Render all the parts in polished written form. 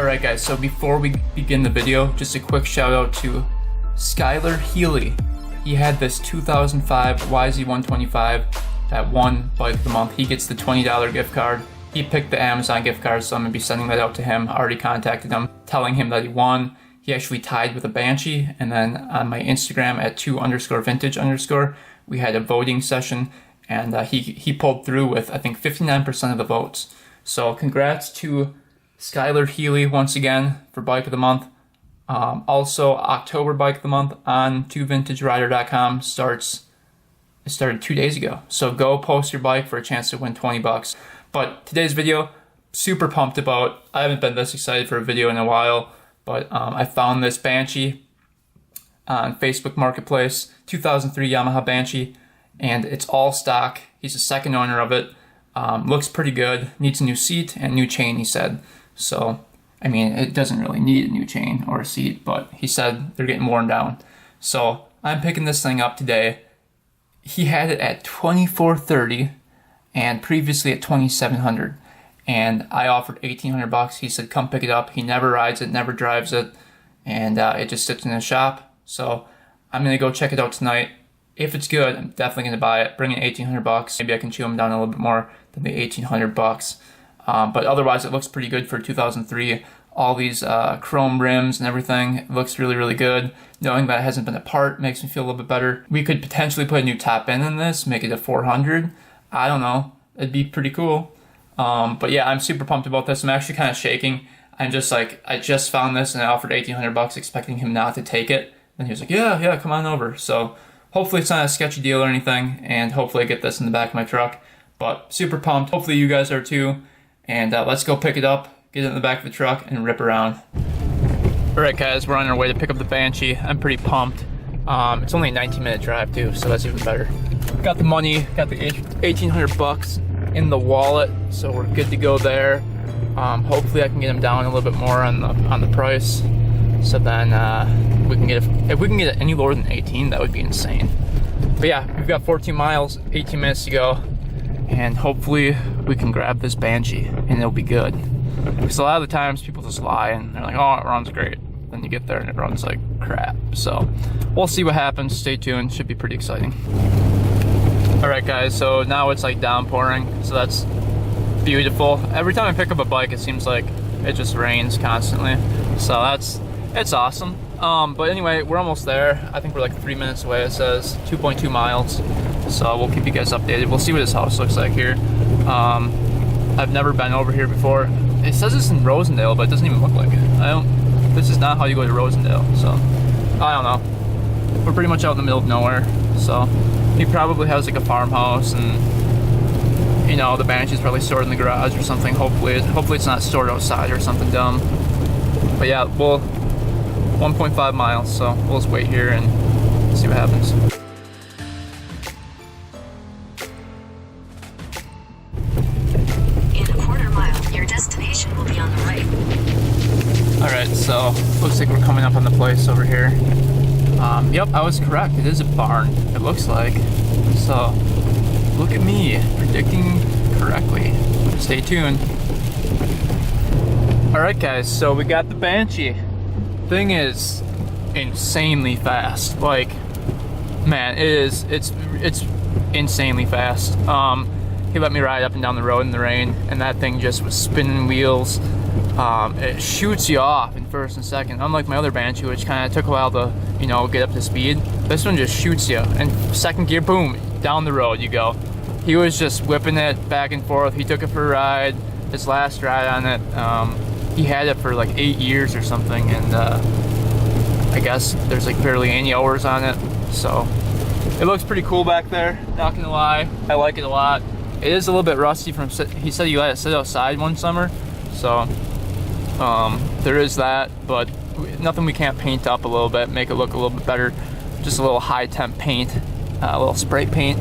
Alright guys, so before we begin the video, just a quick shout out to Skylar Healy. He had this 2005 YZ125 that won Bike of the Month. He gets the $20 gift card. He picked the Amazon gift card, so I'm going to be sending that out to him. I already contacted him, telling him that he won. He actually tied with a Banshee, and then on my Instagram at 2_vintage_, we had a voting session, and he pulled through with, I think, 59% of the votes. So congrats to Skylar Healy once again for Bike of the Month. Also, October Bike of the Month on 2vintagerider.com it started 2 days ago. So go post your bike for a chance to win 20 bucks. But today's video, super pumped about. I haven't been this excited for a video in a while, but I found this Banshee on Facebook Marketplace, 2003 Yamaha Banshee, and it's all stock. He's the second owner of it. Looks pretty good. Needs a new seat and new chain, he said. So, I mean, it doesn't really need a new chain or a seat, but he said they're getting worn down. So, I'm picking this thing up today. He had it at $2,430 and previously at $2,700. And I offered $1,800. He said, come pick it up. He never rides it, never drives it, and it just sits in his shop. So, I'm going to go check it out tonight. If it's good, I'm definitely going to buy it. Bring in $1,800. Maybe I can chew him down a little bit more than the $1,800. But otherwise, it looks pretty good for 2003. All these chrome rims and everything, it looks really, really good. Knowing that it hasn't been apart makes me feel a little bit better. We could potentially put a new top end in this, make it a 400. I don't know. It'd be pretty cool. But yeah, I'm super pumped about this. I'm actually kind of shaking. I'm just like, I just found this and I offered $1,800 expecting him not to take it. And he was like, yeah, come on over. So hopefully it's not a sketchy deal or anything. And hopefully I get this in the back of my truck. But super pumped. Hopefully you guys are too. And let's go pick it up, get it in the back of the truck, and rip around. Alright guys, we're on our way to pick up the Banshee. I'm pretty pumped. It's only a 19-minute drive too, so that's even better. Got the money, got the $1,800 in the wallet, so we're good to go there. Hopefully I can get them down a little bit more on the price. So then we can get it, if we can get it any lower than 18, that would be insane. But yeah, we've got 14 miles, 18 minutes to go. And hopefully we can grab this Banshee and it'll be good. Because a lot of the times people just lie and they're like, oh, it runs great. Then you get there and it runs like crap. So we'll see what happens. Stay tuned. Should be pretty exciting. Alright guys, so now it's like downpouring. So that's beautiful. Every time I pick up a bike, it seems like it just rains constantly. So it's awesome. But anyway, we're almost there. I think we're like 3 minutes away. It says 2.2 miles. So we'll keep you guys updated. We'll see what this house looks like here. I've never been over here before. It says it's in Rosendale, but it doesn't even look like it. This is not how you go to Rosendale, so I don't know. We're pretty much out in the middle of nowhere. So he probably has like a farmhouse, and you know, the Banshee's probably stored in the garage or something. Hopefully it's not stored outside or something dumb. But yeah, we'll 1.5 miles, so we'll just wait here and see what happens. In a quarter mile, your destination will be on the right. Alright, so looks like we're coming up on the place over here. Yep, I was correct. It is a barn, it looks like. So look at me predicting correctly. Stay tuned. Alright guys, so we got the Banshee. Thing is insanely fast. Like, man, it's insanely fast. He let me ride up and down the road in the rain, and that thing just was spinning wheels. It shoots you off in first and second, unlike my other Banshee, which kind of took a while to, you know, get up to speed. This one just shoots you, and second gear, boom, down the road you go. He was just whipping it back and forth. He took it for a ride, his last ride on it. He had it for like 8 years or something, and I guess there's like barely any hours on it. So it looks pretty cool back there, not gonna lie. I like it a lot. It is a little bit rusty from, he said he let it sit outside one summer, so there is that, but nothing we can't paint up a little bit, make it look a little bit better. Just a little high temp paint, a little spray paint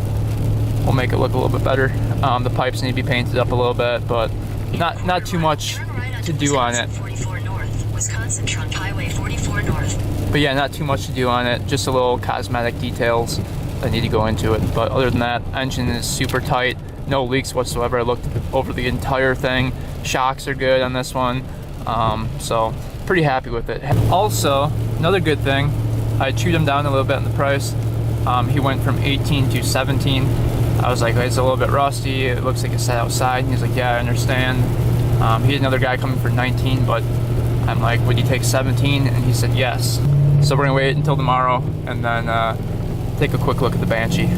will make it look a little bit better. The pipes need to be painted up a little bit, but not too much to do on it. 44 North, Wisconsin Trunk Highway 44 North. But yeah, not too much to do on it, just a little cosmetic details that need to go into it. But other than that, engine is super tight, no leaks whatsoever. I looked over the entire thing. Shocks are good on this one. So pretty happy with it. Also, another good thing, I chewed him down a little bit in the price. He went from 18 to 17. I was like, it's a little bit rusty, it looks like it's set outside. And he's like, yeah, I understand. He had another guy coming for 19, but I'm like, would you take 17? And he said yes. So we're gonna wait until tomorrow and then take a quick look at the Banshee.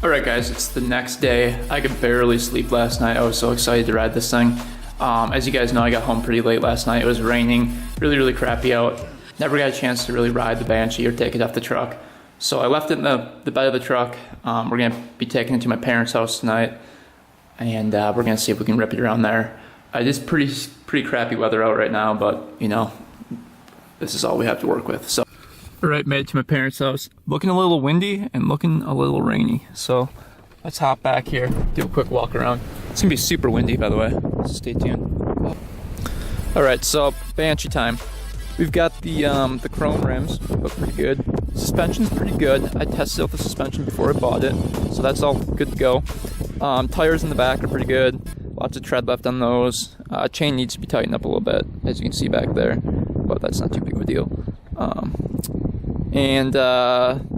All right guys, it's the next day. I could barely sleep last night. I was so excited to ride this thing. As you guys know, I got home pretty late last night. It was raining, really crappy out. Never got a chance to really ride the Banshee or take it off the truck. So I left it in the bed of the truck. We're gonna be taking it to my parents' house tonight, and we're gonna see if we can rip it around there. It is pretty crappy weather out right now, but you know, this is all we have to work with. So, all right, made it to my parents' house. Looking a little windy and looking a little rainy. So let's hop back here, do a quick walk around. It's gonna be super windy, by the way, so stay tuned. All right, so Banshee time. We've got the chrome rims, look pretty good. Suspension's pretty good. I tested out the suspension before I bought it, so that's all good to go. Tires in the back are pretty good. Lots of tread left on those. Chain needs to be tightened up a little bit, as you can see back there, but that's not too big of a deal.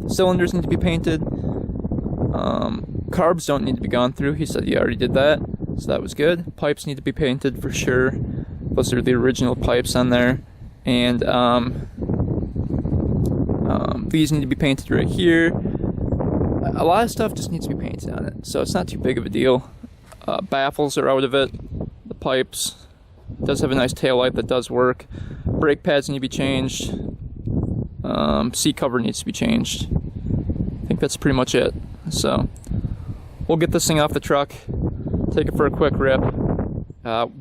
Cylinders need to be painted. Carbs don't need to be gone through. He said he already did that, so that was good. Pipes need to be painted for sure. Those are the original pipes on there. And these need to be painted right here. A lot of stuff just needs to be painted on it, so it's not too big of a deal. Baffles are out of it. The pipes. It does have a nice tail light that does work. Brake pads need to be changed. Seat cover needs to be changed. I think that's pretty much it. So we'll get this thing off the truck, take it for a quick rip,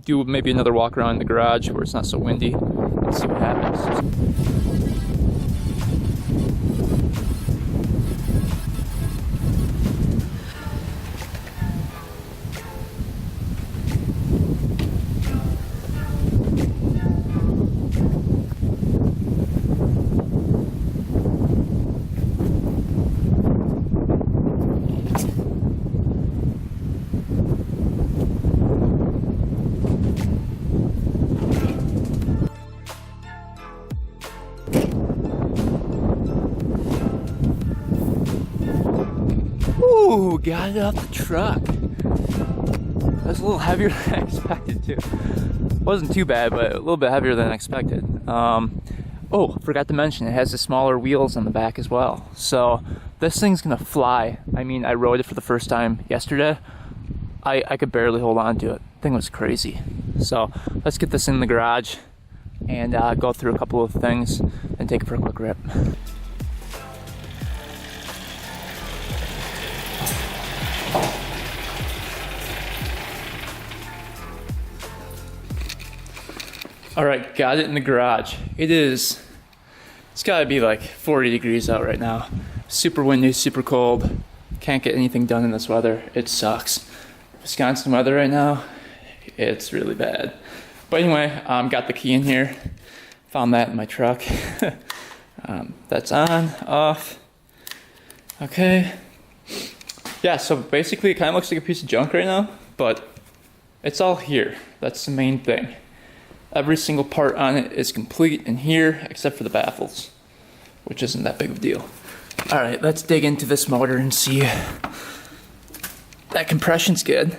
do maybe another walk around in the garage where it's not so windy, and see what happens. Ooh, got it off the truck. That's a little heavier than I expected too. Wasn't too bad, but a little bit heavier than I expected. Oh, forgot to mention, it has the smaller wheels on the back as well. So this thing's gonna fly. I mean, I rode it for the first time yesterday. I could barely hold on to it. The thing was crazy. So let's get this in the garage and go through a couple of things and take it for a quick rip. All right, got it in the garage. It's gotta be like 40 degrees out right now. Super windy, super cold. Can't get anything done in this weather. It sucks. Wisconsin weather right now, it's really bad. But anyway, got the key in here. Found that in my truck. That's on, off. Okay. Yeah, so basically it kind of looks like a piece of junk right now, but it's all here. That's the main thing. Every single part on it is complete in here, except for the baffles, which isn't that big of a deal. All right, let's dig into this motor and see. That compression's good.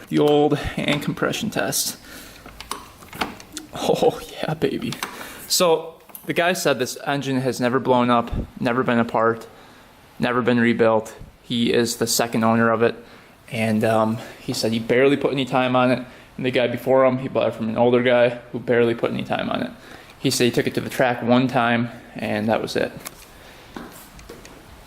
The old hand compression test. Oh yeah, baby. So the guy said this engine has never blown up, never been apart, never been rebuilt. He is the second owner of it, and he said he barely put any time on it. And the guy before him, he bought it from an older guy who barely put any time on it. He said he took it to the track one time, and that was it.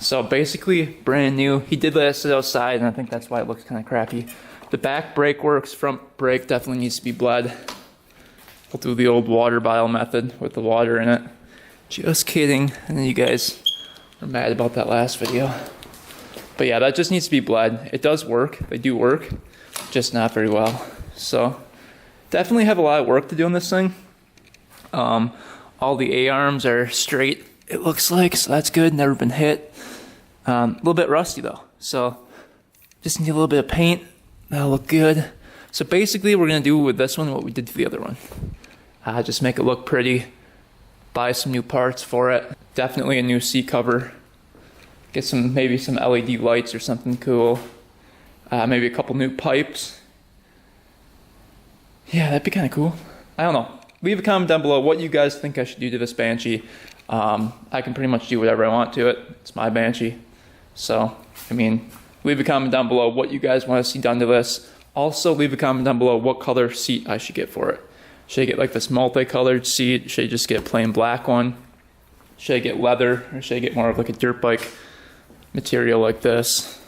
So basically, brand new. He did let it sit outside, and I think that's why it looks kind of crappy. The back brake works, front brake definitely needs to be bled. We'll do the old water bottle method with the water in it. Just kidding. And then you guys are mad about that last video. But yeah, that just needs to be bled. It does work. They do work, just not very well. So definitely have a lot of work to do on this thing. All the A-arms are straight, it looks like, so that's good. Never been hit. A little bit rusty though, so just need a little bit of paint. That'll look good. So basically we're gonna do with this one what we did to the other one. Just make it look pretty, buy some new parts for it. Definitely a new seat cover. Get maybe some LED lights or something cool. Maybe a couple new pipes. Yeah, that'd be kind of cool. I don't know. Leave a comment down below what you guys think I should do to this Banshee. I can pretty much do whatever I want to it. It's my Banshee. So, I mean, leave a comment down below what you guys want to see done to this. Also, leave a comment down below what color seat I should get for it. Should I get like this multicolored seat? Should I just get a plain black one? Should I get leather? Or should I get more of like a dirt bike material like this?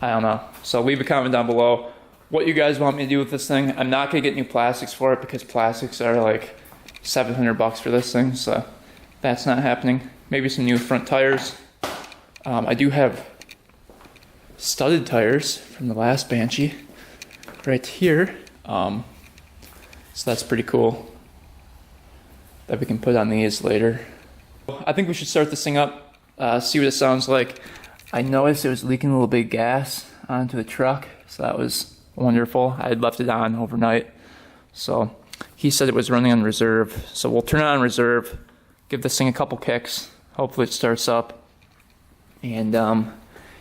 I don't know. So leave a comment down below what you guys want me to do with this thing. I'm not going to get new plastics for it because plastics are like $700 for this thing. So that's not happening. Maybe some new front tires. I do have studded tires from the last Banshee right here. So that's pretty cool that we can put on these later. I think we should start this thing up, see what it sounds like. I noticed it was leaking a little bit of gas onto the truck, so that was wonderful. I had left it on overnight, so he said it was running on reserve. So we'll turn it on reserve, give this thing a couple kicks, hopefully it starts up. And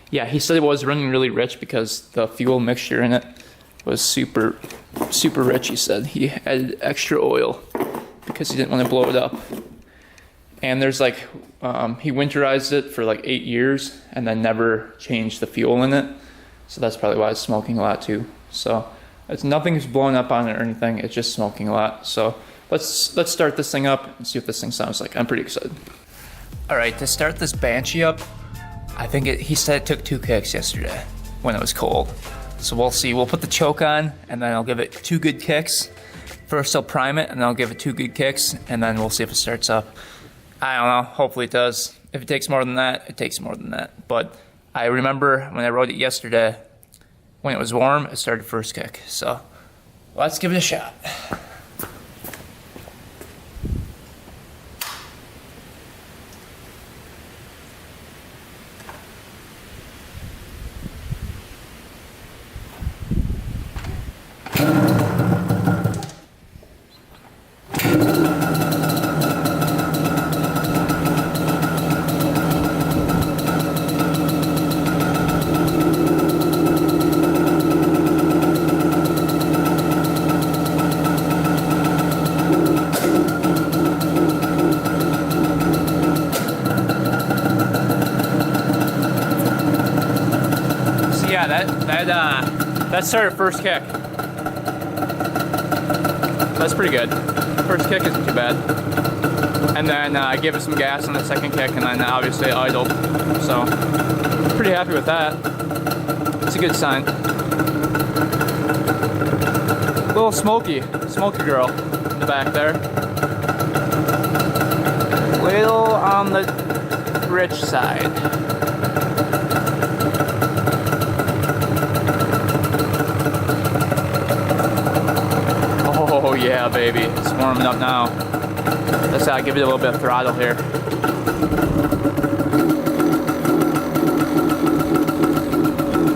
yeah, he said it was running really rich because the fuel mixture in it was super rich. He said he added extra oil because he didn't want to blow it up. And there's like, he winterized it for like 8 years and then never changed the fuel in it. So that's probably why it's smoking a lot too. So nothing's blowing up on it or anything. It's just smoking a lot. So let's start this thing up and see what this thing sounds like. I'm pretty excited. All right, to start this Banshee up, I think he said it took 2 kicks yesterday when it was cold. So we'll see. We'll put the choke on and then I'll give it 2 good kicks. First I'll prime it and then I'll give it 2 good kicks and then we'll see if it starts up. I don't know, hopefully it does. If it takes more than that, it takes more than that. But I remember when I rode it yesterday, when it was warm, it started first kick. So let's give it a shot. That started first kick. That's pretty good. First kick isn't too bad. And then I gave it some gas on the second kick and then obviously it idled. So, pretty happy with that. It's a good sign. A little smoky girl in the back there. Little on the rich side. Oh yeah, baby, it's warming up now. Let's give it a little bit of throttle here.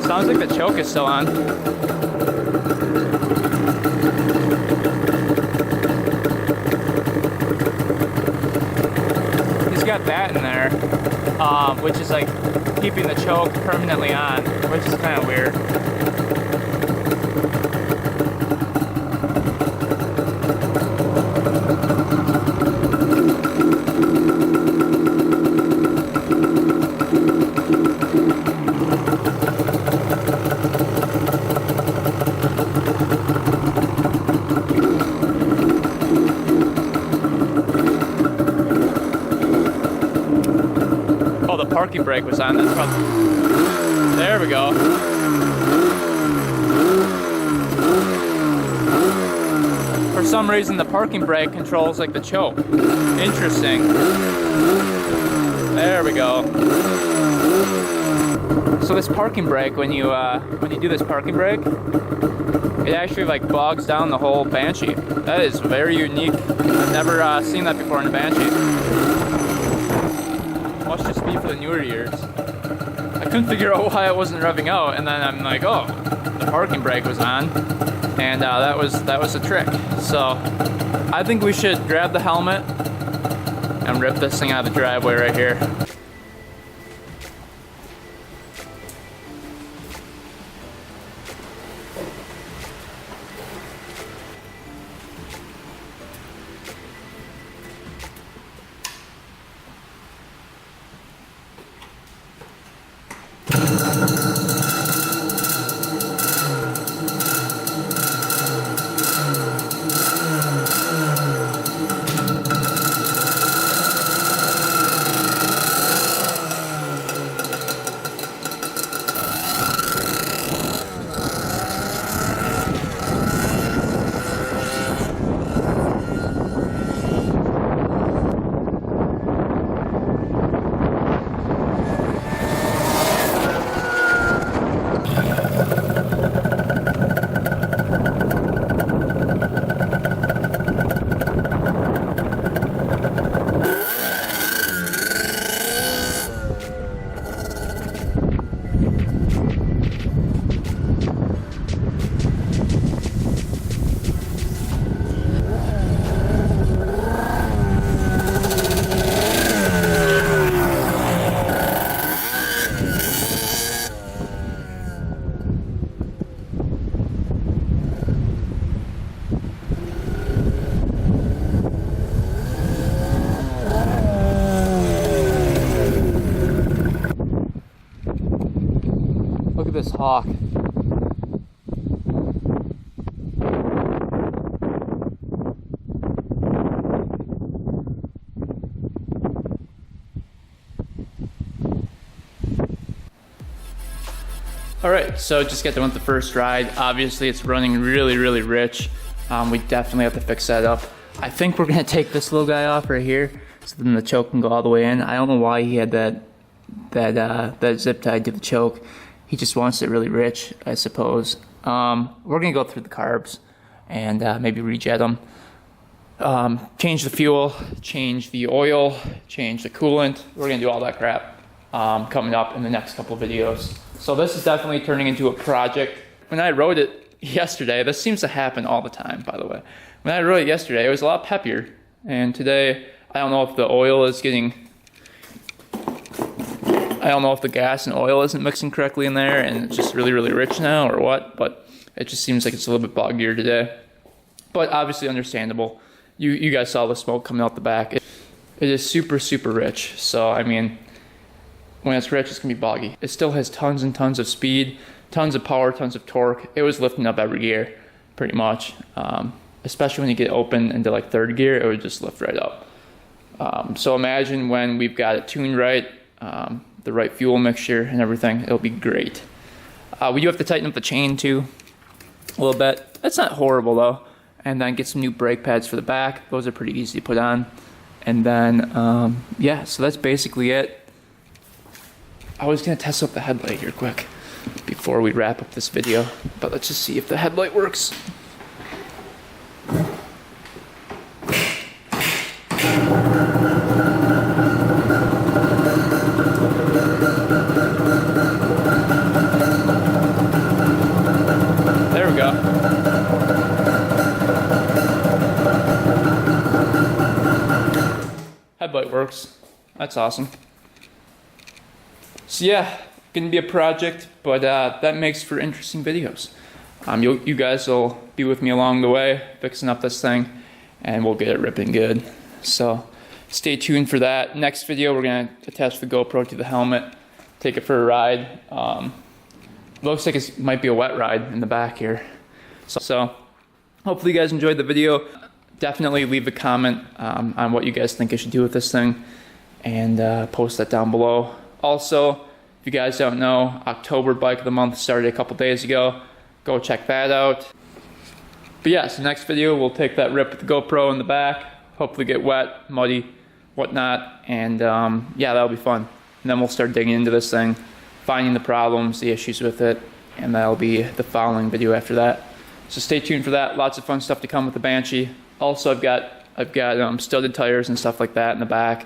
Sounds like the choke is still on. He's got that in there, which is like keeping the choke permanently on, which is kind of weird. Parking brake was on. That's probably... There we go. For some reason, the parking brake controls like the choke. Interesting. There we go. So this parking brake, when you do this parking brake, it actually like bogs down the whole Banshee. That is very unique. I've never seen that before in a Banshee. Must just be for the newer years. I couldn't figure out why it wasn't revving out, and then I'm like, oh, the parking brake was on, and that was the trick. So I think we should grab the helmet and rip this thing out of the driveway right here. Look at this hawk. Alright, so just got done with the first ride. Obviously it's running really rich. We definitely have to fix that up. I think we're gonna take this little guy off right here so then the choke can go all the way in. I don't know why he had that zip tied to the choke. He just wants it really rich, I suppose. We're gonna go through the carbs and maybe rejet them. Change the fuel, change the oil, change the coolant. We're gonna do all that crap coming up in the next couple of videos. So this is definitely turning into a project. When I rode it yesterday, this seems to happen all the time, by the way. When I rode it yesterday, it was a lot peppier. And today, I don't know if the oil is getting... I don't know if the gas and oil isn't mixing correctly in there and it's just really rich now or what, but it just seems like it's a little bit boggier today. But obviously understandable. You guys saw the smoke coming out the back. It is super rich. So, I mean, when it's rich, it's gonna be boggy. It still has tons and tons of speed, tons of power, tons of torque. It was lifting up every gear, pretty much. Especially when you get open into like third gear, it would just lift right up. So imagine when we've got it tuned right, the right fuel mixture and everything, it'll be great. We do have to tighten up the chain too, a little bit. That's not horrible though. And then get some new brake pads for the back. Those are pretty easy to put on. And then, yeah, so that's basically it. I was gonna test up the headlight here quick before we wrap up this video, but let's just see if the headlight works. There we go. Headlight works. That's awesome. So yeah, gonna be a project, but that makes for interesting videos. You guys will be with me along the way, fixing up this thing, and we'll get it ripping good. So stay tuned for that. Next video, we're gonna attach the GoPro to the helmet, take it for a ride. Looks like it might be a wet ride in the back here. So hopefully you guys enjoyed the video. Definitely leave a comment on what you guys think I should do with this thing, and post that down below. Also, if you guys don't know, October Bike of the Month started a couple days ago. Go check that out. But yeah, so next video we'll take that rip with the GoPro in the back, hopefully get wet, muddy, whatnot, and yeah, that'll be fun. And then we'll start digging into this thing, finding the problems, the issues with it, and that'll be the following video after that. So stay tuned for that. Lots of fun stuff to come with the Banshee. Also, I've got studded tires and stuff like that in the back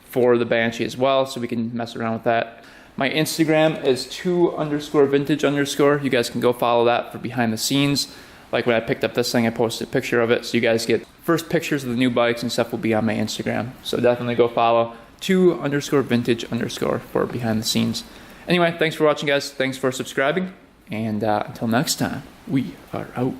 for the Banshee as well, so we can mess around with that. My Instagram is 2_vintage_. You guys can go follow that for behind the scenes. Like when I picked up this thing, I posted a picture of it. So you guys get first pictures of the new bikes and stuff will be on my Instagram. So definitely go follow 2_vintage_ for behind the scenes. Anyway, thanks for watching, guys. Thanks for subscribing. And until next time, we are out.